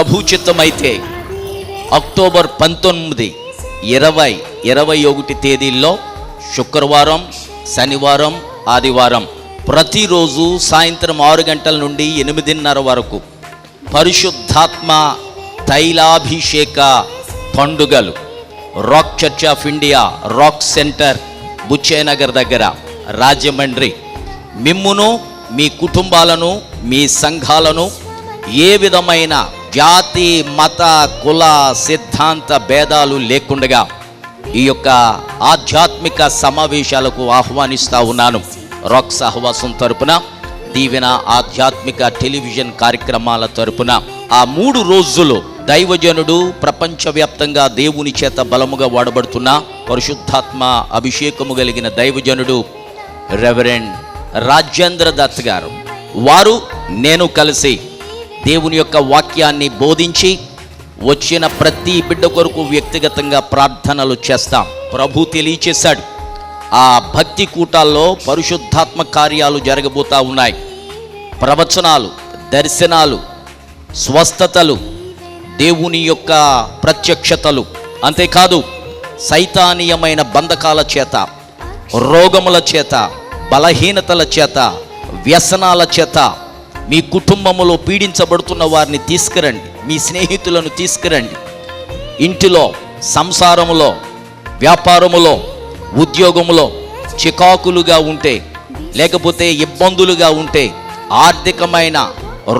ప్రభు చిత్తమైతే అక్టోబర్ 19, 20, 21 తేదీల్లో శుక్రవారం, శనివారం, ఆదివారం ప్రతిరోజు సాయంత్రం 6 గంటల నుండి 8:30 వరకు పరిశుద్ధాత్మ తైలాభిషేక పండుగలు Rock Church of India, Rock Centre, Buchchenagar దగ్గర, రాజమండ్రి. మిమ్మును, మీ కుటుంబాలను, మీ సంఘాలను ఏ విధమైన జాతి, మత, కుల, సిద్ధాంత భేదాలు లేకుండగా ఈ యొక్క ఆధ్యాత్మిక సమావేశాలకు ఆహ్వానిస్తూ ఉన్నాను. రాక్ సహవాసం తరపున, దీవెన ఆధ్యాత్మిక టెలివిజన్ కార్యక్రమాల తరపున ఆ 3 రోజులు దైవజనుడు, ప్రపంచవ్యాప్తంగా దేవుని చేత బలముగా వాడబడుతున్న పరిశుద్ధాత్మ అభిషేకము కలిగిన దైవజనుడు రెవరెండ్ రాజేంద్ర దత్ గారు, వారు నేను కలిసి దేవుని యొక్క వాక్యాన్ని బోధించి వచ్చిన ప్రతి బిడ్డ కొరకు వ్యక్తిగతంగా ప్రార్థనలు చేస్తాం. ప్రభు తెలియచేశాడు, ఆ భక్తి కూటాల్లో పరిశుద్ధాత్మ కార్యాలు జరగబోతూ ఉన్నాయి. ప్రవచనాలు, దర్శనాలు, స్వస్థతలు, దేవుని యొక్క ప్రత్యక్షతలు, అంతేకాదు సైతానీయమైన బంధకాల చేత, రోగముల చేత, బలహీనతల చేత, వ్యసనాల చేత మీ కుటుంబములో పీడించబడుతున్న వారిని తీసుకురండి. మీ స్నేహితులను తీసుకురండి. ఇంటిలో, సంసారములో, వ్యాపారములో, ఉద్యోగములో చికాకులుగా ఉంటే, లేకపోతే ఇబ్బందులుగా ఉంటే, ఆర్థికమైన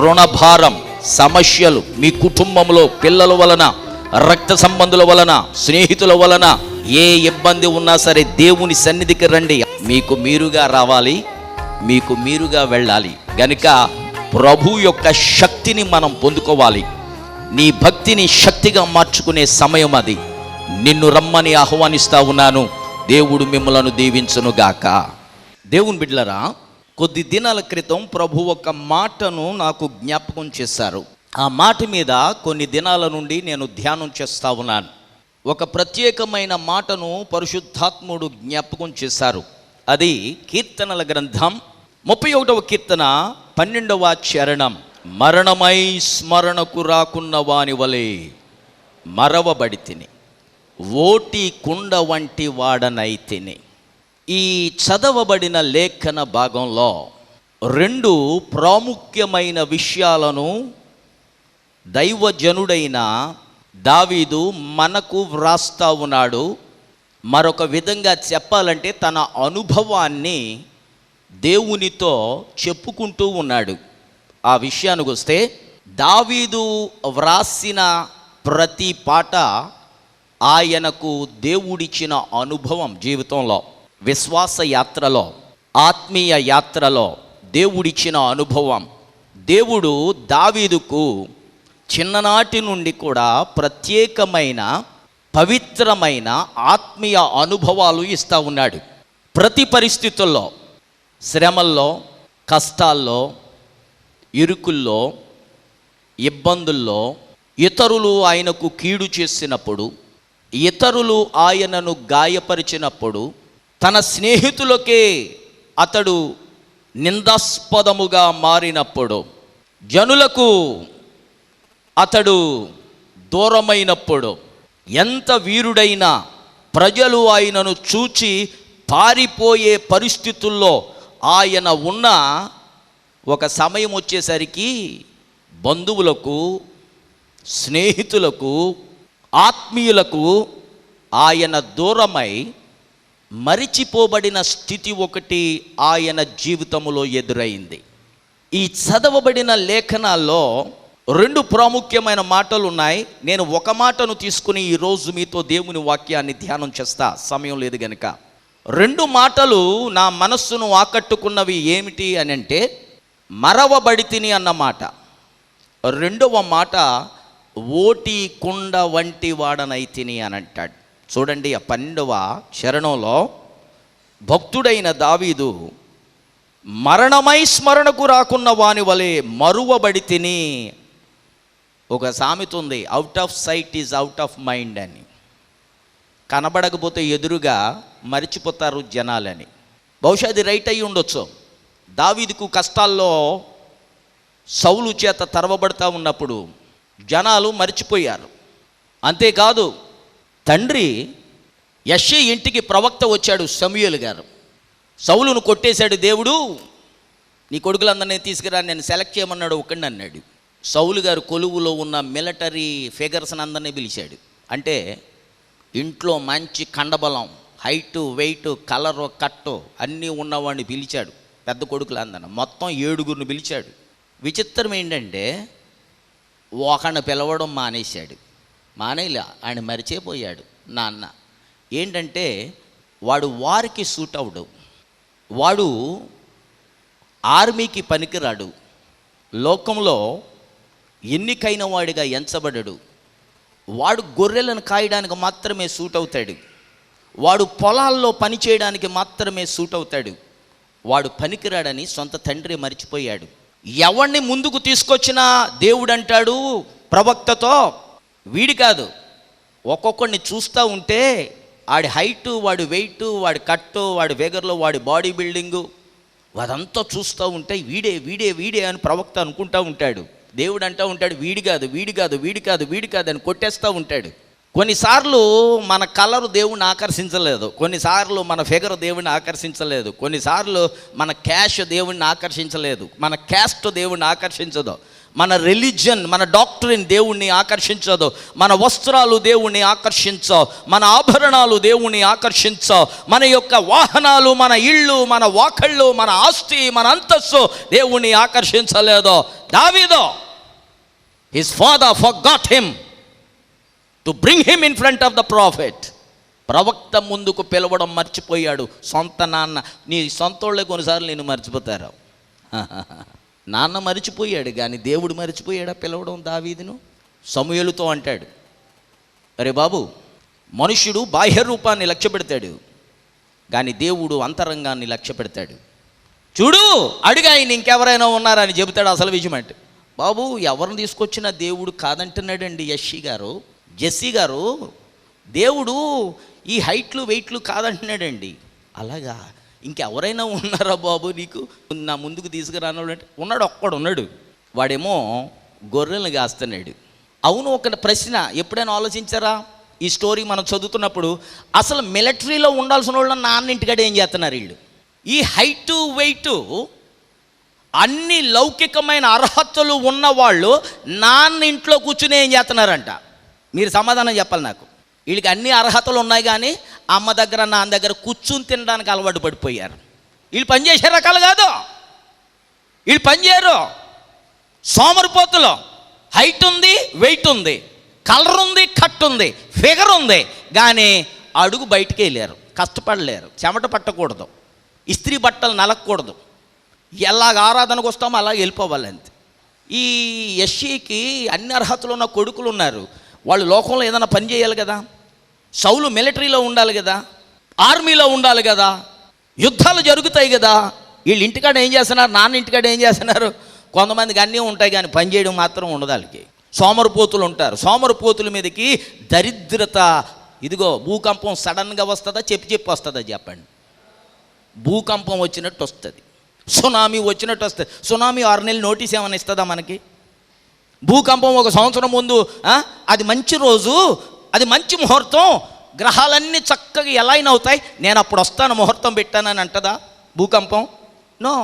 రుణభారం, సమస్యలు మీ కుటుంబంలో పిల్లల వలన, రక్త సంబంధుల వలన, స్నేహితుల వలన ఏ ఇబ్బంది ఉన్నా సరే దేవుని సన్నిధికి రండి. మీకు మీరుగా రావాలి, మీకు మీరుగా వెళ్ళాలి. గనుక ప్రభు యొక్క శక్తిని మనం పొందుకోవాలి. నీ భక్తిని శక్తిగా మార్చుకునే సమయం అది. నిన్ను రమ్మని ఆహ్వానిస్తా ఉన్నాను. దేవుడు మిమ్మలను దీవించునుగాక. దేవుని బిడ్డలారా, కొద్ది దినాల క్రితం ప్రభు ఒక మాటను నాకు జ్ఞాపకం చేశారు. ఆ మాట మీద కొన్ని దినాల నుండి నేను ధ్యానం చేస్తా ఉన్నాను. ఒక ప్రత్యేకమైన మాటను పరిశుద్ధాత్ముడు జ్ఞాపకం చేశారు. అది కీర్తనల గ్రంథం 31వ కీర్తన 12వ చరణం. మరణమై స్మరణకు రాకున్న వాని వలె మరవబడితిని, ఓటి కుండ వంటి వాడనైతిని. ఈ చదవబడిన లేఖన భాగంలో 2 ప్రాముఖ్యమైన విషయాలను దైవజనుడైన దావీదు మనకు వ్రాస్తా ఉన్నాడు. మరొక విధంగా చెప్పాలంటే తన అనుభవాన్ని దేవునితో చెప్పుకుంటూ ఉన్నాడు. ఆ విషయానికి వస్తే, దావీదు వ్రాసిన ప్రతి పాట ఆయనకు దేవుడిచ్చిన అనుభవం. జీవితంలో, విశ్వాస యాత్రలో, ఆత్మీయ యాత్రలో దేవుడిచ్చిన అనుభవం. దేవుడు దావీదుకు చిన్ననాటి నుండి కూడా ప్రత్యేకమైన, పవిత్రమైన ఆత్మీయ అనుభవాలు ఇస్తూ ఉన్నాడు. ప్రతి పరిస్థితుల్లో, శ్రమల్లో, కష్టాల్లో, ఇరుకుల్లో, ఇబ్బందుల్లో, ఇతరులు ఆయనకు కీడు చేసినప్పుడు, ఇతరులు ఆయనను గాయపరిచినప్పుడు, తన స్నేహితులకే అతడు నిందాస్పదముగా మారినప్పుడు, జనులకు అతడు దూరమైనప్పుడు, ఎంత వీరుడైనా ప్రజలు ఆయనను చూచి పారిపోయే పరిస్థితుల్లో ఆయన ఉన్న ఒక సమయం వచ్చేసరికి బంధువులకు, స్నేహితులకు, ఆత్మీయులకు ఆయన దూరమై మరిచిపోబడిన స్థితి ఒకటి ఆయన జీవితంలో ఎదురైంది. ఈ చదవబడిన లేఖనాల్లో 2 ప్రాముఖ్యమైన మాటలు ఉన్నాయి. నేను ఒక మాటను తీసుకుని ఈరోజు మీతో దేవుని వాక్యాన్ని ధ్యానం చేస్తా, సమయం లేదు గనుక. 2 మాటలు నా మనస్సును ఆకట్టుకున్నవి. ఏమిటి అని అంటే, మరవబడితిని అన్న మాట. 2వ మాట, ఓటి కుండ వంటి వాడనైతిని అని అంటాడు. చూడండి, ఆ 12వ చరణంలో భక్తుడైన దావీదు మరణమై స్మరణకు రాకున్న వాని వలె మరువబడితిని. ఒక సామెత ఉంది, out of sight is out of mind అని. కనబడకపోతే ఎదురుగా మరిచిపోతారు జనాలని. బహుశా అది రైట్ అయి ఉండొచ్చు. దావీదుకు కష్టాల్లో సౌలు చేత తరవబడతా ఉన్నప్పుడు జనాలు మర్చిపోయారు. అంతేకాదు తండ్రి యెష్షయి ఇంటికి ప్రవక్త వచ్చాడు, సమూయేలు గారు. సౌలును కొట్టేశాడు దేవుడు, నీ కొడుకులందరినీ తీసుకురా, నేను సెలెక్ట్ చేయమన్నాడు, ఒకడిని అన్నాడు. సౌలు గారు కొలువులో ఉన్న మిలిటరీ ఫిగర్స్ని అందరినీ పిలిచాడు. అంటే ఇంట్లో మంచి కండబలం, హైటు, వెయిట్, కలరు, కట్టు అన్నీ ఉన్నవాడిని పిలిచాడు. పెద్ద కొడుకులందరినీ మొత్తం 7 పిలిచాడు. విచిత్రం ఏంటంటే ఒకడిని పిలవడం మానేశాడు. మానేలా, ఆయన మరిచిపోయాడు నాన్న. ఏంటంటే వాడు వారికి సూట్ అవడు, వాడు ఆర్మీకి పనికిరాడు, లోకంలో ఎన్నికైన వాడిగా ఎంచబడడు, వాడు గొర్రెలను కాయడానికి మాత్రమే సూట్ అవుతాడు, వాడు పొలాల్లో పని చేయడానికి మాత్రమే సూట్ అవుతాడు, వాడు పనికిరాడని సొంత తండ్రి మరిచిపోయాడు. ఎవరిని ముందుకు తీసుకొచ్చినా దేవుడు అంటాడు ప్రవక్తతో, వీడి కాదు, ఒక్కొక్కడిని చూస్తూ ఉంటే వాడి హైటు, వాడి వెయిట్, వాడి కట్టు, వాడి ఫిగర్లో, వాడి బాడీ బిల్డింగు, అదంతా చూస్తూ ఉంటే వీడే వీడే వీడే అని ప్రవక్త అనుకుంటూ ఉంటాడు. దేవుడు అంటూ ఉంటాడు వీడి కాదు, వీడి కాదు, వీడి కాదు, వీడి కాదు అని కొట్టేస్తూ ఉంటాడు. కొన్నిసార్లు మన కలరు దేవుణ్ణి ఆకర్షించలేదు, కొన్నిసార్లు మన ఫిగర్ దేవుణ్ణి ఆకర్షించలేదు, కొన్నిసార్లు మన క్యాష్ దేవుణ్ణి ఆకర్షించలేదు, మన క్యాస్ట్ దేవుణ్ణి ఆకర్షించదు, మన రిలీజియన్, మన డాక్టరీన్ దేవుణ్ణి ఆకర్షించదు, మన వస్త్రాలు దేవుణ్ణి ఆకర్షించవు, మన ఆభరణాలు దేవుణ్ణి ఆకర్షించవు, మన యొక్క వాహనాలు, మన ఇళ్ళు, మన వాకళ్ళు, మన ఆస్తి, మన అంతస్తు దేవుణ్ణి ఆకర్షించలేదు. దావీదు, his father forgot him to bring him in front of the prophet. ప్రవక్త ముందుకు పిలవడం మర్చిపోయాడు సొంత నాన్న. నీ సొంతోళ్ళే కొన్నిసార్లు నేను మర్చిపోతారు. నాన్న మర్చిపోయాడు కానీ దేవుడు మర్చిపోయాడా పిలవడం దావీదును? సమూయేలుతో అంటాడు, అరే బాబు, మనుష్యుడు బాహ్య రూపాన్ని లక్ష్య పెడతాడు కానీ దేవుడు అంతరంగాన్ని లక్ష్య పెడతాడు. చూడు, అడిగా ఆయన ఇంకెవరైనా ఉన్నారా అని చెబుతాడు అసలు విషయం. అంటే బాబు, ఎవరిని తీసుకొచ్చినా దేవుడు కాదంటున్నాడండి. జెస్సీ గారు దేవుడు ఈ హైట్లు వెయిట్లు కాదంటున్నాడండి. అలాగా, ఇంకెవరైనా ఉన్నారా బాబు నీకు నా ముందుకు తీసుకురానంటే? ఉన్నాడు, ఒక్కడు ఉన్నాడు, వాడేమో గొర్రెలను కాస్తున్నాడు. అవును, ఒక ప్రశ్న ఎప్పుడైనా ఆలోచించారా? ఈ స్టోరీ మనం చదువుతున్నప్పుడు అసలు మిలిటరీలో ఉండాల్సిన వాళ్ళు నాన్న ఇంటికాడ ఏం చేస్తున్నారు వీళ్ళు? ఈ హైటు వెయిటు అన్ని లౌకికమైన అర్హతలు ఉన్నవాళ్ళు నాన్న ఇంట్లో కూర్చుని ఏం చేస్తున్నారంట? మీరు సమాధానం చెప్పాలి నాకు. వీళ్ళకి అన్ని అర్హతలు ఉన్నాయి కానీ అమ్మ దగ్గర నాన్న దగ్గర కూర్చుని తినడానికి అలవాటు పడిపోయారు. వీళ్ళు పనిచేసే రకాలు కాదు, వీళ్ళు పనిచేయరు. సోమరిపోతులు. హైట్ ఉంది, వెయిట్ ఉంది, కలర్ ఉంది, కట్ ఉంది, ఫిగర్ ఉంది, కానీ అడుగు బయటికి వెళ్ళారు, కష్టపడలేరు, చెమట పట్టకూడదు, ఇస్త్రీ బట్టలు నలగకూడదు, ఎలాగ ఆరాధనకు వస్తామో అలాగ వెళ్ళిపోవాలి అంతే. ఈ యెష్షయికి అన్ని అర్హతలు ఉన్న కొడుకులు ఉన్నారు. వాళ్ళు లోకంలో ఏదైనా పని చేయాలి కదా. సౌలు మిలిటరీలో ఉండాలి కదా, ఆర్మీలో ఉండాలి కదా, యుద్ధాలు జరుగుతాయి కదా. వీళ్ళు ఇంటికాడ ఏం చేస్తున్నారు? నాన్న ఇంటికాడ ఏం చేస్తున్నారు? కొంతమందికి అన్నీ ఉంటాయి కానీ పని చేయడం మాత్రం ఉండదు. వాళ్ళకి సోమరిపోతులు ఉంటారు. సోమరిపోతుల మీదకి దరిద్రత. ఇదిగో, భూకంపం సడన్గా వస్తుందా? చెప్పి వస్తుందా చెప్పండి? భూకంపం వచ్చినట్టు వస్తుంది, సునామీ వచ్చినట్టు వస్తుంది. సునామీ 6 నెలలు నోటీస్ ఏమైనా ఇస్తుందా మనకి? భూకంపం 1 సంవత్సరం ముందు, అది మంచి రోజు, అది మంచి ముహూర్తం, గ్రహాలన్నీ చక్కగా ఎలా అయినా అవుతాయి, నేను అప్పుడు వస్తాను, ముహూర్తం పెట్టానని అంటదా భూకంపం? నో,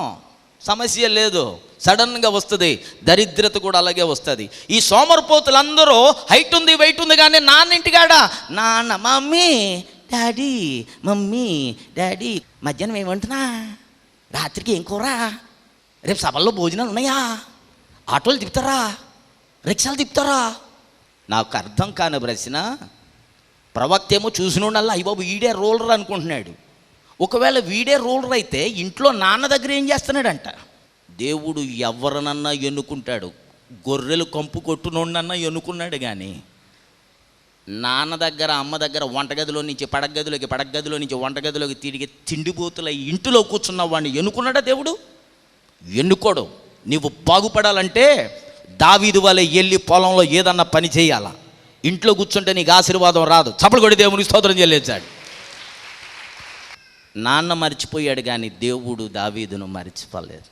సమస్య లేదు, సడన్గా వస్తుంది. దరిద్రత కూడా అలాగే వస్తుంది. ఈ సోమరిపోతులందరూ హైట్ ఉంది, వెయిట్ ఉంది, కానీ నాన్న ఇంటికాడ నాన్న, మమ్మీ డాడీ, మమ్మీ డాడీ, మధ్యాహ్నం ఏమంటున్నా, రాత్రికి ఏం కూర, రేపు సభల్లో భోజనాలు ఉన్నాయా, ఆటోలు తిప్పుతారా, రిక్షాలు తిప్పుతారా? నాకు అర్థం కాని ప్రశ్న. ప్రవక్త ఏమో చూసినోడల్లా అయ్య బాబు వీడే రూలర్ అనుకుంటున్నాడు. ఒకవేళ వీడే రూలర్ అయితే ఇంట్లో నాన్న దగ్గర ఏం చేస్తున్నాడంట? దేవుడు ఎవరినన్నా ఎన్నుకుంటాడు. గొర్రెలు కంపు కొట్టునోడనన్నా ఎన్నుకున్నాడు కానీ నాన్న దగ్గర, అమ్మ దగ్గర, వంటగదిలో నుంచి పడగదిలోకి, పడగదిలో నుంచి వంటగదిలోకి తిరిగి తిండిపోతుల ఇంటిలో కూర్చున్న వాడిని ఎన్నుకున్నాడా దేవుడు? ఎన్నుకోడు. నీవు బాగుపడాలంటే దావీదు వలె వెళ్ళి పొలంలో ఏదన్నా పని చేయాలా. ఇంట్లో కూర్చుంటే నీకు ఆశీర్వాదం రాదు. చప్పలు కొడి దేవునికి స్తోత్రం చెల్లించాడు. నాన్న మర్చిపోయాడు కానీ దేవుడు దావీదును మర్చిపోలేదు.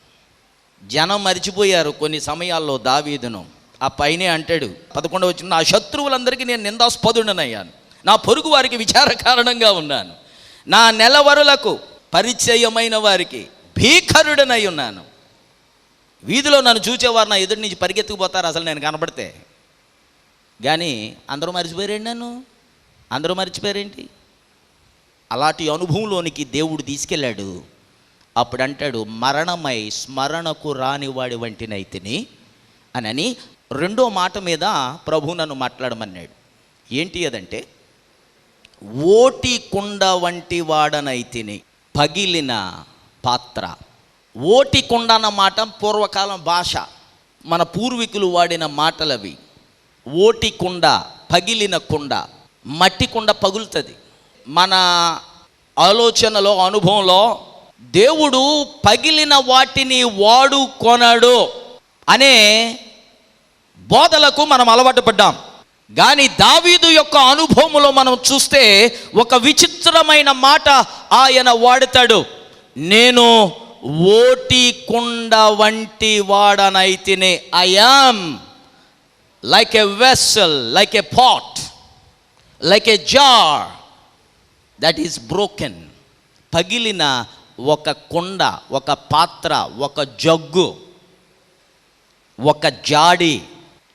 జనం మర్చిపోయారు కొన్ని సమయాల్లో దావీదును. ఆ పైనే అంటాడు 11వ వచనం, నా శత్రువులందరికీ నేను నిందాస్పదుడనయ్యాను, నా పొరుగు వారికి విచార కారణంగా ఉన్నాను, నా నెలవరులకు పరిచయమైన వారికి భీకరుడనై ఉన్నాను. వీధిలో నన్ను చూచేవారు నా ఎదుటి నుంచి పరిగెత్తుకుపోతారు అసలు నేను కనబడితే. కానీ అందరూ మర్చిపోయారండి, నన్ను అందరూ మర్చిపోయారేంటి? అలాంటి అనుభవంలోనికి దేవుడు తీసుకెళ్ళాడు. అప్పుడు అంటాడు, మరణమై స్మరణకు రానివాడి వంటినైతిని అని రెండో మాట మీద ప్రభు నన్ను మాట్లాడమన్నాడు. ఏంటి అదంటే, ఓటి కుండ వంటి వాడనైతిని, పగిలిన పాత్ర. ఓటి కుండ అన్న మాట పూర్వకాలం భాష, మన పూర్వీకులు వాడిన మాటలవి. ఓటి కుండ, పగిలిన కుండ. మట్టి కుండ పగులుతుంది. మన ఆలోచనలో, అనుభవంలో దేవుడు పగిలిన వాటిని వాడుకొనడు అనే బోధలకు మనం అలవాటు పడ్డాం. కానీ దావీదు యొక్క అనుభవంలో మనం చూస్తే ఒక విచిత్రమైన మాట ఆయన వాడతాడు. నేను ఓటి కుండ వంటి వాడనైతినే, I am like a vessel, like a pot, like a jar that is broken. పగిలిన ఒక కుండ, ఒక పాత్ర, ఒక జగ్గు, ఒక జాడి.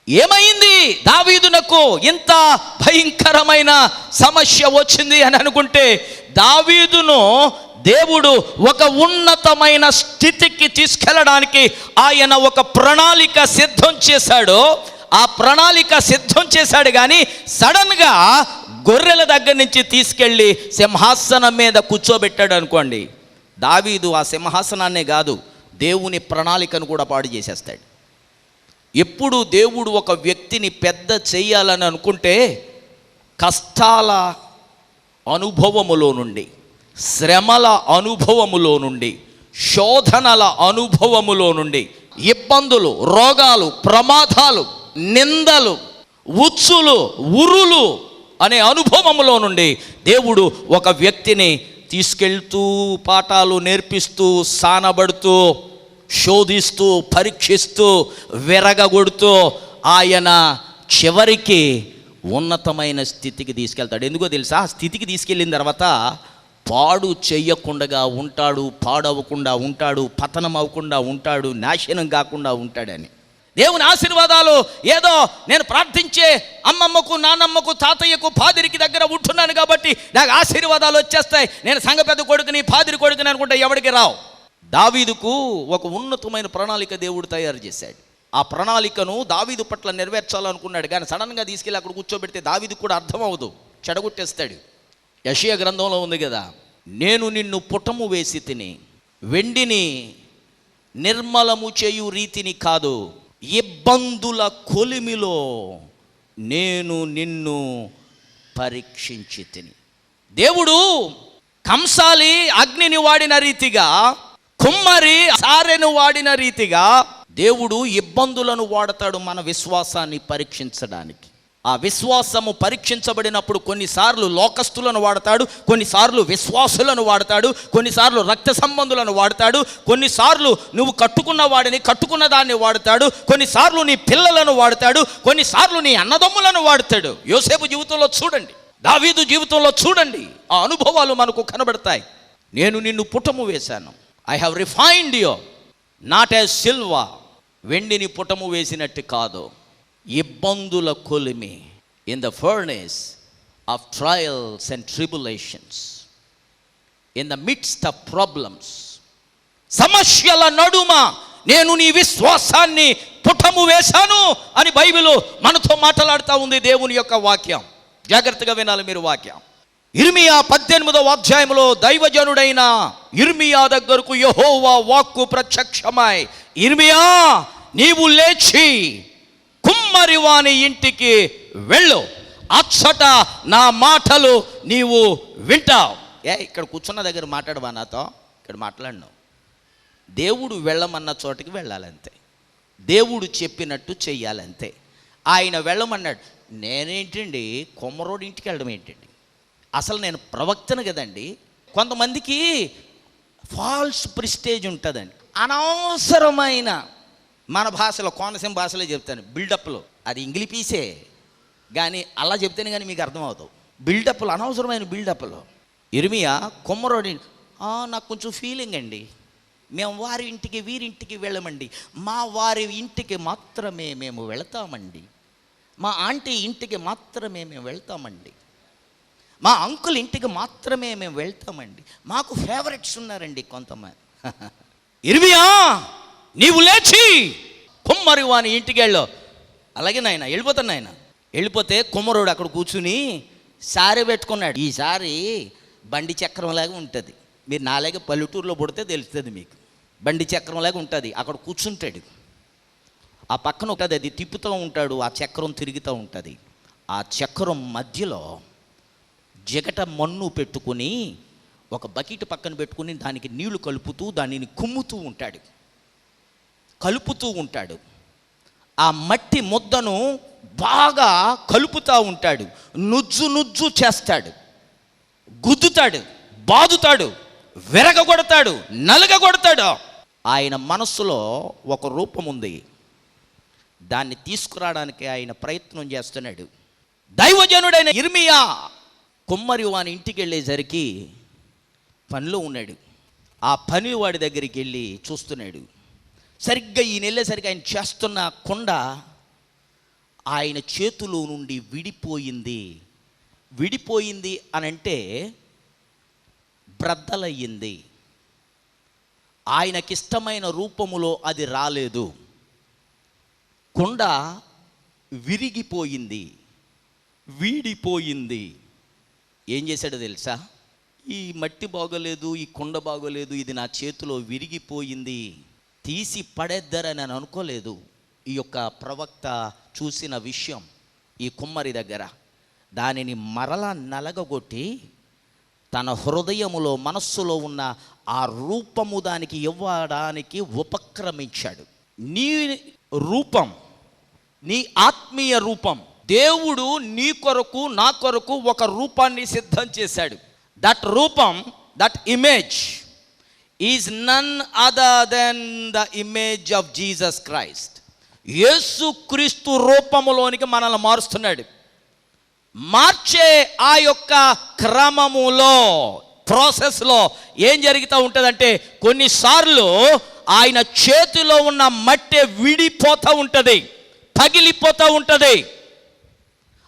ఏమైంది దావీదునకు? ఇంత భయంకరమైన సమస్య వచ్చింది అని అనుకుంటే, దావీదును దేవుడు ఒక ఉన్నతమైన స్థితికి తీసుకెళ్ళడానికి ఆయన ఒక ప్రణాళిక సిద్ధం చేశాడు. ఆ ప్రణాళిక సిద్ధం చేశాడు. కానీ సడన్గా గొర్రెల దగ్గర నుంచి తీసుకెళ్ళి సింహాసనం మీద కూర్చోబెట్టాడు అనుకోండి, దావీదు ఆ సింహాసనాన్నే కాదు, దేవుని ప్రణాళికను కూడా పాడు చేసేస్తాడు. ఎప్పుడు దేవుడు ఒక వ్యక్తిని పెద్ద చెయ్యాలని అనుకుంటే, కష్టాల అనుభవములో నుండి, శ్రమల అనుభవములో నుండి, శోధనల అనుభవములో నుండి, ఇబ్బందులు, రోగాలు, ప్రమాదాలు, నిందలు, ఉచ్చులు, ఉరులు అనే అనుభవములో నుండి దేవుడు ఒక వ్యక్తిని తీసుకెళ్తూ, పాఠాలు నేర్పిస్తూ, సానబడుతూ, శోధిస్తూ, పరీక్షిస్తూ, విరగగొడుతూ ఆయన చివరికి ఉన్నతమైన స్థితికి తీసుకెళ్తాడు. ఎందుకో తెలుసా? ఆ స్థితికి తీసుకెళ్ళిన తర్వాత పాడు చెయ్యకుండా ఉంటాడు, పాడవకుండా ఉంటాడు, పతనం అవ్వకుండా ఉంటాడు, నాశనం కాకుండా ఉంటాడని. దేవుని ఆశీర్వాదాలు ఏదో నేను ప్రార్థించే అమ్మమ్మకు, నాన్నమ్మకు, తాతయ్యకు, పాదిరికి దగ్గర ఉంటున్నాను కాబట్టి నాకు ఆశీర్వాదాలు వచ్చేస్తాయి, నేను సంఘ పెద్ద కొడుకుని, పాదిరి కొడుకుని అనుకుంటే ఎవరికి రావు. దావీదుకు ఒక ఉన్నతమైన ప్రణాళిక దేవుడు తయారు చేశాడు. ఆ ప్రణాళికను దావీదు పట్ల నెరవేర్చాలనుకున్నాడు. కానీ సడన్గా తీసుకెళ్ళి అక్కడ కూర్చోబెడితే దావీదుకు కూడా అర్థం అవ్వదు, చెడగొట్టేస్తాడు. యెషయా గ్రంథంలో ఉంది కదా, నేను నిన్ను పుటము వేసి తిని, వెండిని నిర్మలము చేయు రీతిని కాదు, ఇబ్బందుల కొలిమిలో నేను నిన్ను పరీక్షించి తిని. దేవుడు కంసాలి అగ్నిని వాడిన రీతిగా, కుమ్మరి సారెను వాడిన రీతిగా దేవుడు ఇబ్బందులను వాడతాడు మన విశ్వాసాన్ని పరీక్షించడానికి. ఆ విశ్వాసము పరీక్షించబడినప్పుడు కొన్నిసార్లు లోకస్తులను వాడతాడు, కొన్నిసార్లు విశ్వాసులను వాడతాడు, కొన్నిసార్లు రక్త సంబంధులను వాడతాడు, కొన్నిసార్లు నువ్వు కట్టుకున్న వాడిని, కట్టుకున్న దాన్ని వాడతాడు, కొన్నిసార్లు నీ పిల్లలను వాడతాడు, కొన్నిసార్లు నీ అన్నదమ్ములను వాడతాడు. యోసేపు జీవితంలో చూడండి, దావీదు జీవితంలో చూడండి, ఆ అనుభవాలు మనకు కనబడతాయి. నేను నిన్ను పుటము వేశాను, I have refined you not as silver, వెండిని పుటము వేసినట్టు కాదు, ఇబ్బందుల కొలిమి, in the furnace of trials and tribulations, in the midst of problems. సమస్యల నడుమ నేను నీ విశ్వాసాన్ని పుటము వేశాను అని బైబిల్ మనతో మాట్లాడుతూ ఉంది, దేవుని యొక్క వాక్యం. జాగ్రత్తగా వినాలి మీరు వాక్యం. ఇర్మియా 18వ అధ్యాయంలో దైవజనుడైన ఇర్మియా దగ్గరకు యెహోవా వాక్కు ప్రత్యక్షమై, ఇర్మియా నీవు లేచి కుమ్మరి వాని ఇంటికి వెళ్ళు, అచ్చట నా మాటలు నీవు వింటావు. ఇక్కడ కూర్చున్న దగ్గర మాట్లాడవా నాతో? ఇక్కడ మాట్లాడను. దేవుడు వెళ్ళమన్న చోటికి వెళ్ళాలంతే, దేవుడు చెప్పినట్టు చెయ్యాలంతే. ఆయన వెళ్ళమన్నాడు, నేనేంటండి కొమ్మరోడి ఇంటికి వెళ్ళడం ఏంటండి? అసలు నేను ప్రవక్తను కదండి. కొంతమందికి ఫాల్స్ ప్రిస్టేజ్ ఉంటుందండి, అనవసరమైన మన భాషలో కోనసీమ భాషలో చెప్తాను, బిల్డప్లో. అది ఇంగ్లీష్ పీసే కానీ అలా చెప్తేనే కానీ మీకు అర్థమవుతావు. బిల్డప్లు, అనవసరమైన బిల్డప్లు. ఇర్మియా కుమ్మరోడి, నాకు కొంచెం ఫీలింగ్ అండి, మేము వారి ఇంటికి వీరింటికి వెళ్ళమండి, మా వారి ఇంటికి మాత్రమే మేము వెళతామండి, మా ఆంటీ ఇంటికి మాత్రమే మేము వెళ్తామండి, మా అంకుల్ ఇంటికి మాత్రమే మేము వెళ్తామండి, మాకు ఫేవరెట్స్ ఉన్నారండి కొంతమంది. ఇర్మియా, నీవు లేచి కుమ్మరి వాని ఇంటికి వెళ్ళు. అలాగే నాయన వెళ్ళిపోతాను నాయన. వెళ్ళిపోతే కుమ్మరుడు అక్కడ కూర్చుని సారీ పెట్టుకున్నాడు. ఈసారి బండి చక్రంలాగా ఉంటుంది. మీరు నాలాగే పల్లెటూరులో పుడితే తెలుస్తుంది మీకు. బండి చక్రంలాగా ఉంటుంది. అక్కడ కూర్చుంటాడు. ఆ పక్కన ఉంటుంది, అది తిప్పుతూ ఉంటాడు, ఆ చక్రం తిరుగుతూ ఉంటుంది. ఆ చక్రం మధ్యలో జిగట మన్ను పెట్టుకుని ఒక బకెట్ పక్కన పెట్టుకుని దానికి నీళ్లు కలుపుతూ దానిని కలుపుతూ ఉంటాడు. ఆ మట్టి ముద్దను బాగా కలుపుతూ ఉంటాడు. నుజ్జు చేస్తాడు, గుద్దుతాడు, బాదుతాడు, విరగగొడతాడు, నలగగొడతాడు. ఆయన మనస్సులో ఒక రూపం ఉంది, దాన్ని తీసుకురావడానికి ఆయన ప్రయత్నం చేస్తున్నాడు. దైవజనుడైన ఇర్మియా కుమ్మరి వాని ఇంటికి వెళ్ళేసరికి పనిలో ఉన్నాడు. ఆ పని వాడి దగ్గరికి వెళ్ళి చూస్తున్నాడు. సరిగ్గా ఈయన వెళ్ళేసరికి ఆయన చేస్తున్న కొండ ఆయన చేతిలో నుండి విడిపోయింది అని అంటే బ్రద్దలయ్యింది. ఆయనకిష్టమైన రూపములో అది రాలేదు. కొండ విరిగిపోయింది, వీడిపోయింది. ఏం చేశాడో తెలుసా? ఈ మట్టి బాగోలేదు, ఈ కొండ బాగోలేదు, ఇది నా చేతిలో విరిగిపోయింది, తీసి పడేద్దరని నేను అనుకోలేదు. ఈ యొక్క ప్రవక్త చూసిన విషయం ఈ కుమ్మరి దగ్గర, దానిని మరలా నలగగొట్టి తన హృదయములో మనస్సులో ఉన్న ఆ రూపము దానికి ఇవ్వడానికి ఉపక్రమించాడు. నీ రూపం, నీ ఆత్మీయ రూపం, దేవుడు నీ కొరకు నా కొరకు ఒక రూపాన్ని సిద్ధం చేశాడు. దట్ రూపం, that image is none other than the image of Jesus Christ. యేసు క్రీస్తు రూపములోనికి మనల్ని మారుస్తున్నాడు. మార్చే ఆ యొక్క క్రమములో, ప్రాసెస్లో ఏం జరుగుతూ ఉంటుందంటే కొన్నిసార్లు ఆయన చేతిలో ఉన్న మట్టి విడిపోతూ ఉంటుంది, పగిలిపోతూ ఉంటుంది.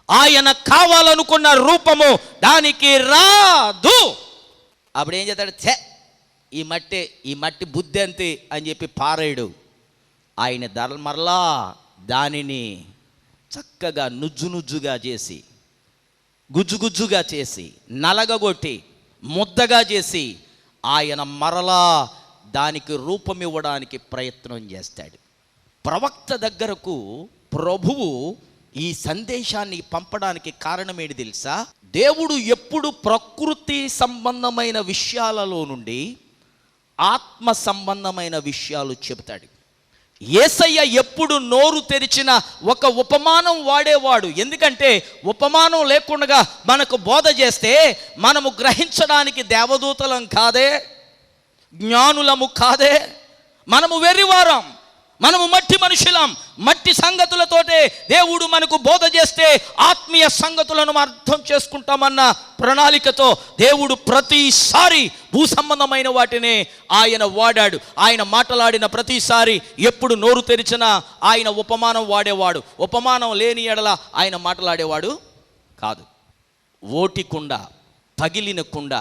ఆయన కావాలనుకున్న రూపము దానికి రాదు. అప్పుడు ఏం చేస్తాడు? ఈ మట్టి బుద్ధి అంతే అని చెప్పి పారేయడు. ఆయన మరలా దానిని చక్కగా నుజ్జుగా చేసి, గుజ్జుగా చేసి, నలగగొట్టి, ముద్దగా చేసి ఆయన మరలా దానికి రూపం ఇవ్వడానికి ప్రయత్నం చేస్తాడు. ప్రవక్త దగ్గరకు ప్రభువు ఈ సందేశాన్ని పంపడానికి కారణం ఏంటి తెలుసా? దేవుడు ఎప్పుడు ప్రకృతి సంబంధమైన విషయాలలో నుండి ఆత్మ సంబంధమైన విషయాలు చెబుతాడు. యేసయ్య ఎప్పుడు నోరు తెరిచిన ఒక ఉపమానం వాడేవాడు. ఎందుకంటే ఉపమానం లేకుండా మనకు బోధ చేస్తే మనము గ్రహించడానికి దేవదూతలం కాదే, జ్ఞానులము కాదే, మనము వెర్రివారం, మనము మట్టి మనుషులం. మట్టి సంగతులతోటే దేవుడు మనకు బోధ చేస్తే ఆత్మీయ సంగతులను అర్థం చేసుకుంటామన్న ప్రణాళికతో దేవుడు ప్రతిసారి భూ సంబంధమైన వాటినే ఆయన వాడాడు. ఆయన మాట్లాడిన ప్రతిసారి ఎప్పుడు నోరు తెరిచినా ఆయన ఉపమానం వాడేవాడు. ఉపమానం లేని ఎడల ఆయన మాట్లాడేవాడు కాదు. ఓటి కుండ, పగిలిన కుండ,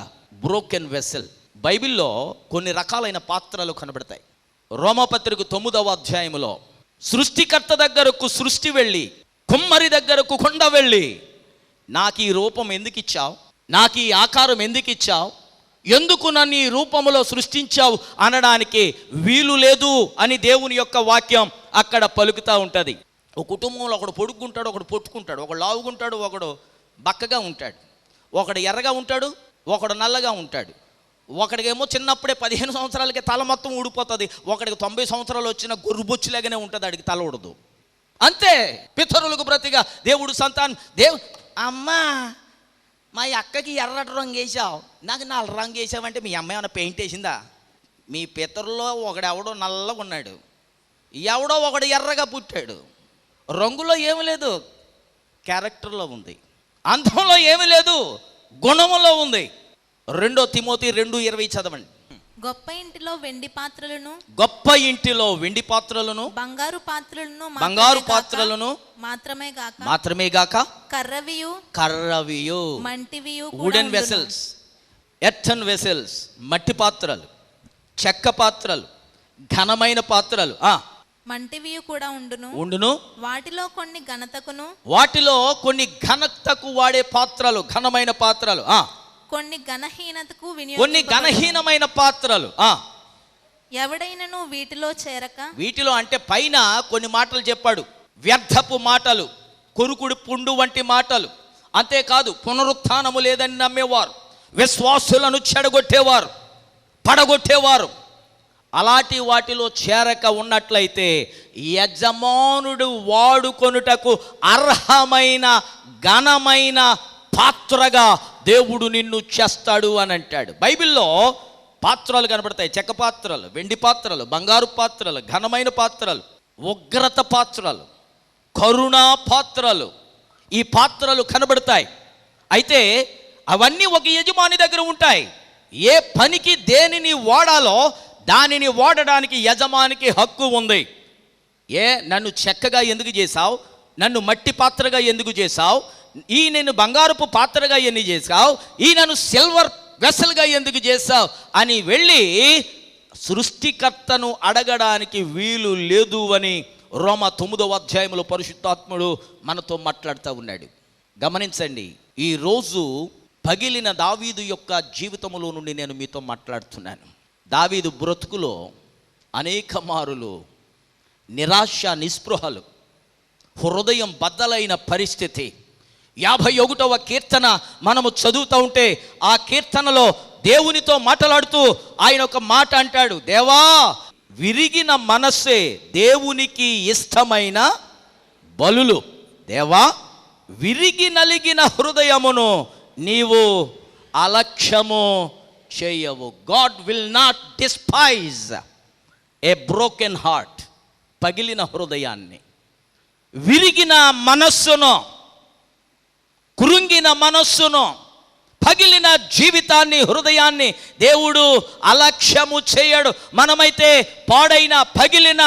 బ్రోకెన్ వెసెల్. బైబిల్లో కొన్ని రకాలైన పాత్రలు కనబడతాయి. రోమపత్రిక 9వ అధ్యాయములో సృష్టికర్త దగ్గరకు సృష్టి వెళ్ళి, కుమ్మరి దగ్గరకు కొండ వెళ్ళి, నాకు ఈ రూపం ఎందుకు ఇచ్చావు, నాకు ఈ ఆకారం ఎందుకు ఇచ్చావు, ఎందుకు నన్ను ఈ రూపంలో సృష్టించావు అనడానికి వీలు లేదు అని దేవుని యొక్క వాక్యం అక్కడ పలుకుతూ ఉంటుంది. ఒక కుటుంబంలో ఒకడు పొడుక్కుంటాడు, ఒకడు పొట్టుకుంటాడు, ఒకడు లావుగుంటాడు, ఒకడు బక్కగా ఉంటాడు, ఒకడు ఎర్రగా ఉంటాడు, ఒకడు నల్లగా ఉంటాడు. ఒకడికేమో చిన్నప్పుడే 15 సంవత్సరాలకే తల మొత్తం ఊడిపోతుంది, ఒకడికి 90 సంవత్సరాలు వచ్చిన గొర్రుబొచ్చులాగానే ఉంటుంది, అడిగి తల ఊడదు. అంతే. పితరులకు ప్రతిగా దేవుడు అమ్మా మా అక్కకి ఎర్రటి రంగు వేసావు, నాకు నల్ల రంగు వేసావంటే మీ అమ్మ ఏమైనా పెయింట్ వేసిందా? మీ పితరుల్లో ఒకడెవడో నల్లగా ఉన్నాడు, ఎవడో ఒకడు ఎర్రగా పుట్టాడు. రంగులో ఏమీ లేదు, క్యారెక్టర్లో ఉంది. అందంలో ఏమీ లేదు, గుణములో ఉంది. 2 తిమోతి 2:20 చదవండి. గొప్ప ఇంటిలో వెండి పాత్రలను, గొప్ప ఇంటిలో వెండి పాత్రలను, బంగారు పాత్రలను మాత్రమే గాక కర్రవియు మంటివియు వుడెన్ వెసల్స్, ఎర్తన్ వెసల్స్, మట్టి పాత్రలు, చెక్క పాత్రలు, ఘనమైన పాత్రలు, మంటివియు కూడా ఉండును. వాటిలో కొన్ని ఘనతకు వాడే పాత్రలు, ఘనమైన పాత్రలు, కొన్ని ఘనహీనమైన పాత్రలు. ఎవడైనను వీటిలో అంటే పైన కొన్ని మాటలు చెప్పాడు, వ్యర్థపు మాటలు, కొరుకుడు పుండు వంటి మాటలు. అంతేకాదు, పునరుత్థానము లేదని నమ్మేవారు, విశ్వాసులను చెడగొట్టేవారు, పడగొట్టేవారు. అలాంటి వాటిలో చేరక ఉన్నట్లయితే యజమానుడు వాడుకొనుటకు అర్హమైన ఘనమైన పాత్రగా దేవుడు నిన్ను చేస్తాడు అని అంటాడు. బైబిల్లో పాత్రలు కనబడతాయి, చెక్క పాత్రలు, వెండి పాత్రలు, బంగారు పాత్రలు, ఘనమైన పాత్రలు, ఉగ్రత పాత్రలు, కరుణా పాత్రలు. ఈ పాత్రలు కనబడతాయి. అయితే అవన్నీ ఒక యజమాని దగ్గర ఉంటాయి. ఏ పనికి దేనిని వాడాలో దానిని వాడడానికి యజమానికి హక్కు ఉంది. నన్ను చెక్కగా ఎందుకు చేశావు, నన్ను మట్టి పాత్రగా ఎందుకు చేశావు, నేను బంగారపు పాత్రగా ఎందుకు చేశావు, నన్ను సిల్వర్ వెసల్గా ఎందుకు చేశావు అని వెళ్ళి సృష్టికర్తను అడగడానికి వీలు లేదు అని రోమా 9వ అధ్యాయంలో పరిశుద్ధాత్ముడు మనతో మాట్లాడుతూ ఉన్నాడు. గమనించండి, ఈరోజు పగిలిన దావీదు యొక్క జీవితంలో నుండి నేను మీతో మాట్లాడుతున్నాను. దావీదు బ్రతుకులో అనేక మారులు నిరాశ, నిస్పృహలు, హృదయం బద్దలైన పరిస్థితి. 51వ కీర్తన మనము చదువుతూ ఉంటే ఆ కీర్తనలో దేవునితో మాట్లాడుతూ ఆయన ఒక మాట అంటాడు, దేవా, విరిగిన మనస్సే దేవునికి ఇష్టమైన బలులు. దేవా, విరిగి నలిగిన హృదయమును నీవు అలక్ష్యము చేయవు. God will not despise A broken heart. పగిలిన హృదయాన్ని, విరిగిన మనస్సును, కృంగిన మనస్సును, పగిలిన జీవితాన్ని, హృదయాన్ని దేవుడు అలక్ష్యము చేయడు. మనమైతే పాడైన పగిలిన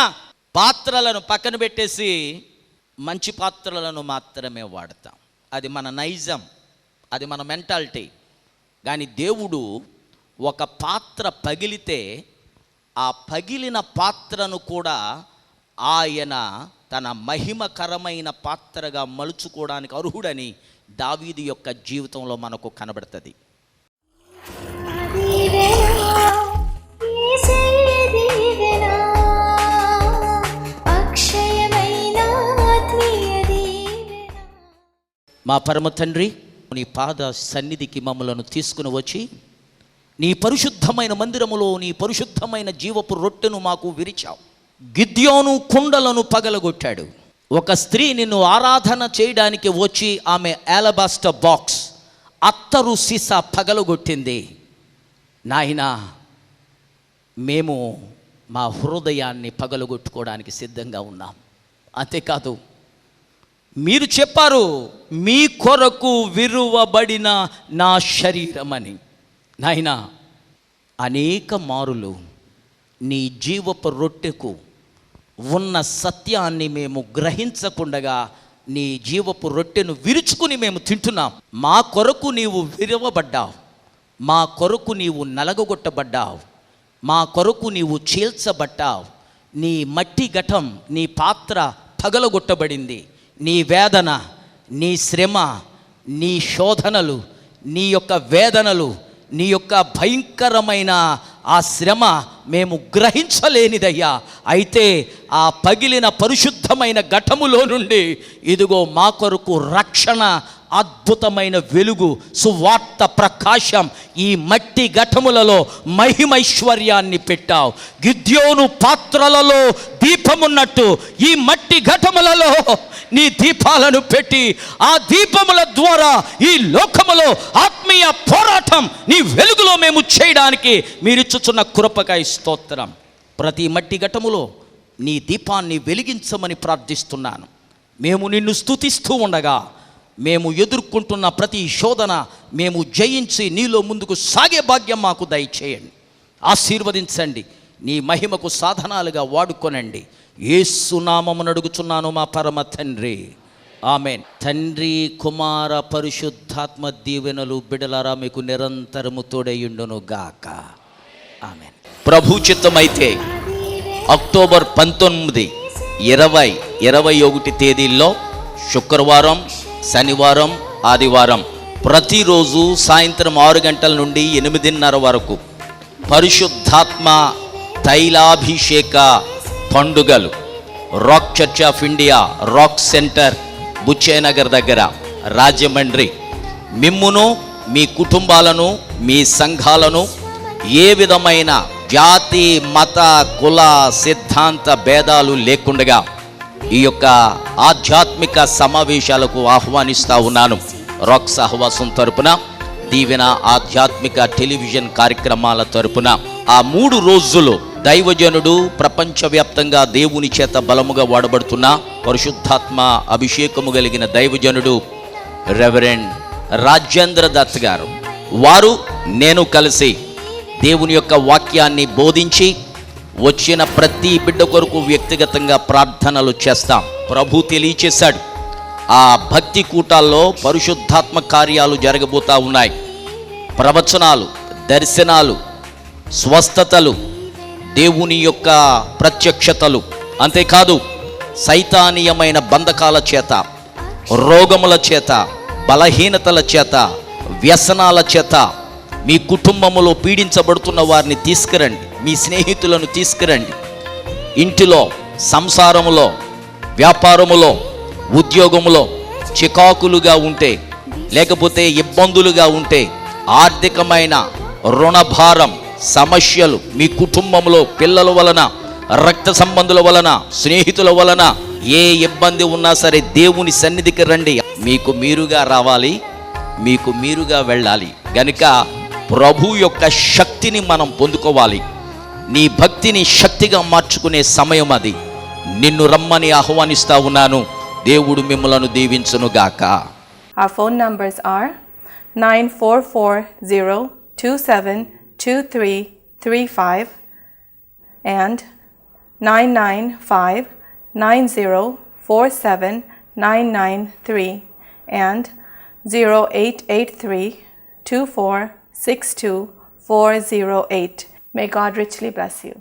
పాత్రలను పక్కన పెట్టేసి మంచి పాత్రలను మాత్రమే వాడతాం. అది మన నైజం, అది మన మెంటాలిటీ. కానీ దేవుడు ఒక పాత్ర పగిలితే ఆ పగిలిన పాత్రను కూడా ఆయన తన మహిమకరమైన పాత్రగా మలుచుకోవడానికి అర్హుడని దావీదు యొక్క జీవితంలో మనకు కనబడుతుంది. మా పరమ తండ్రి, నీ పాద సన్నిధికి మమ్మలను తీసుకుని వచ్చి నీ పరిశుద్ధమైన మందిరములో నీ పరిశుద్ధమైన జీవపు రొట్టెను మాకు విరిచావు. గిద్యోను కుండలను పగలగొట్టాడు. ఒక స్త్రీ నిన్ను ఆరాధన చేయడానికి వచ్చి ఆమె ఆలబాస్టర్ బాక్స్, అత్తరు సీసా పగలగొట్టింది. నాయనా, మేము మా హృదయాన్ని పగలగొట్టుకోవడానికి సిద్ధంగా ఉన్నాం. అంతేకాదు, మీరు చెప్పారు, మీ కొరకు విరువబడిన నా శరీరమని. నాయనా, అనేక మారులు నీ జీవపు రొట్టెకు ఉన్న సత్యాన్ని మేము గ్రహించకుండగా నీ జీవపు రొట్టెను విరుచుకుని మేము తింటున్నాం. మా కొరకు నీవు విరవబడ్డావు, మా కొరకు నీవు నలగొట్టబడ్డావు, మా కొరకు నీవు చీల్చబడ్డావు. నీ మట్టి ఘటం, నీ పాత్ర పగలగొట్టబడింది. నీ వేదన, నీ శ్రమ, నీ శోధనలు, నీ యొక్క వేదనలు, నీ యొక్క భయంకరమైన ఆ శ్రమ మేము గ్రహించలేనిదయ్యా. అయితే ఆ పగిలిన పరిశుద్ధమైన ఘటములో నుండి ఇదిగో మా కొరకు రక్షణ, అద్భుతమైన వెలుగు, సువార్త ప్రకాశం ఈ మట్టి ఘటములలో మహిమైశ్వర్యాన్ని పెట్టావు. గిద్యోను పాత్రలలో దీపమున్నట్టు ఈ మట్టి ఘటములలో నీ దీపాలను పెట్టి ఆ దీపముల ద్వారా ఈ లోకములో ఆత్మీయ పోరాటం నీ వెలుగులో మేము చేయడానికి మీరిచ్చుచున్న కృపకై స్తోత్రం. ప్రతి మట్టి ఘటములో నీ దీపాన్ని వెలిగించమని ప్రార్థిస్తున్నాను. మేము నిన్ను స్తుతిస్తూ ఉండగా మేము ఎదుర్కొంటున్న ప్రతి శోధన మేము జయించి నీలో ముందుకు సాగే భాగ్యం మాకు దయచేయండి. ఆశీర్వదించండి, నీ మహిమకు సాధనాలుగా వాడుకొనండి. యేసు నామమున అడుగుచున్నాను మా పరమ తండ్రి, ఆమేన్. తండ్రి, కుమార, పరిశుద్ధాత్మ దీవెనలు బిడలారా మీకు నిరంతరము తోడయుండును గాక, ఆమేన్. ప్రభు చిత్తమైతే అక్టోబర్ 19, 20, 21 తేదీల్లో శుక్రవారం, శనివారం, ఆదివారం ప్రతిరోజు సాయంత్రం 6 గంటల నుండి 8:30 వరకు పరిశుద్ధాత్మ తైలాభిషేక పండుగలు Rock Church of India, Rock Centre, Buchchenagar దగ్గర, రాజమండ్రి. మిమ్మును, మీ కుటుంబాలను, మీ సంఘాలను ఏ విధమైన జాతి, మత, కుల, సిద్ధాంత భేదాలు లేకుండగా ఈ యొక్క ఆధ్యాత్మిక సమావేశాలకు ఆహ్వానిస్తూ ఉన్నాను. రాక్ సహవాసం తరపున, దీవెన ఆధ్యాత్మిక టెలివిజన్ కార్యక్రమాల తరపున ఆ 3 రోజులు దైవజనుడు, ప్రపంచవ్యాప్తంగా దేవుని చేత బలముగా వాడబడుతున్న పరిశుద్ధాత్మ అభిషేకము కలిగిన దైవజనుడు రెవరెండ్ రాజేంద్ర దత్ గారు, వారు నేను కలిసి దేవుని యొక్క వాక్యాన్ని బోధించి వచ్చిన ప్రతి బిడ్డ కొరకు వ్యక్తిగతంగా ప్రార్థనలు చేస్తాం. ప్రభు తెలియచేశాడు, ఆ భక్తి కూటాల్లో పరిశుద్ధాత్మ కార్యాలు జరగబోతా ఉన్నాయి. ప్రవచనాలు, దర్శనాలు, స్వస్థతలు, దేవుని యొక్క ప్రత్యక్షతలు, అంతేకాదు సైతానీయమైన బంధకాల చేత, రోగముల చేత, బలహీనతల చేత, వ్యసనాల చేత మీ కుటుంబములో పీడించబడుతున్న వారిని తీసుకురండి. మీ స్నేహితులను తీసుకురండి. ఇంటిలో, సంసారములో, వ్యాపారములో, ఉద్యోగములో చికాకులుగా ఉంటే, లేకపోతే ఇబ్బందులుగా ఉంటే, ఆర్థికమైన రుణభారం, సమస్యలు మీ కుటుంబంలో పిల్లల వలన, రక్త సంబంధుల వలన, స్నేహితుల వలన ఏ ఇబ్బంది ఉన్నా సరే దేవుని సన్నిధికి రండి. మీకు మీరుగా రావాలి, మీకు మీరుగా వెళ్ళాలి. గనుక ప్రభు యొక్క శక్తిని మనం పొందుకోవాలి. నీ భక్తిని శక్తిగా మార్చుకునే సమయం అది. నిన్ను రమ్మని ఆహ్వానిస్తా ఉన్నాను. దేవుడు మిమ్మలను దీవించునుగాక. Our phone numbers are 9440272335 and 99590479993 and 0883246248. May God richly bless you.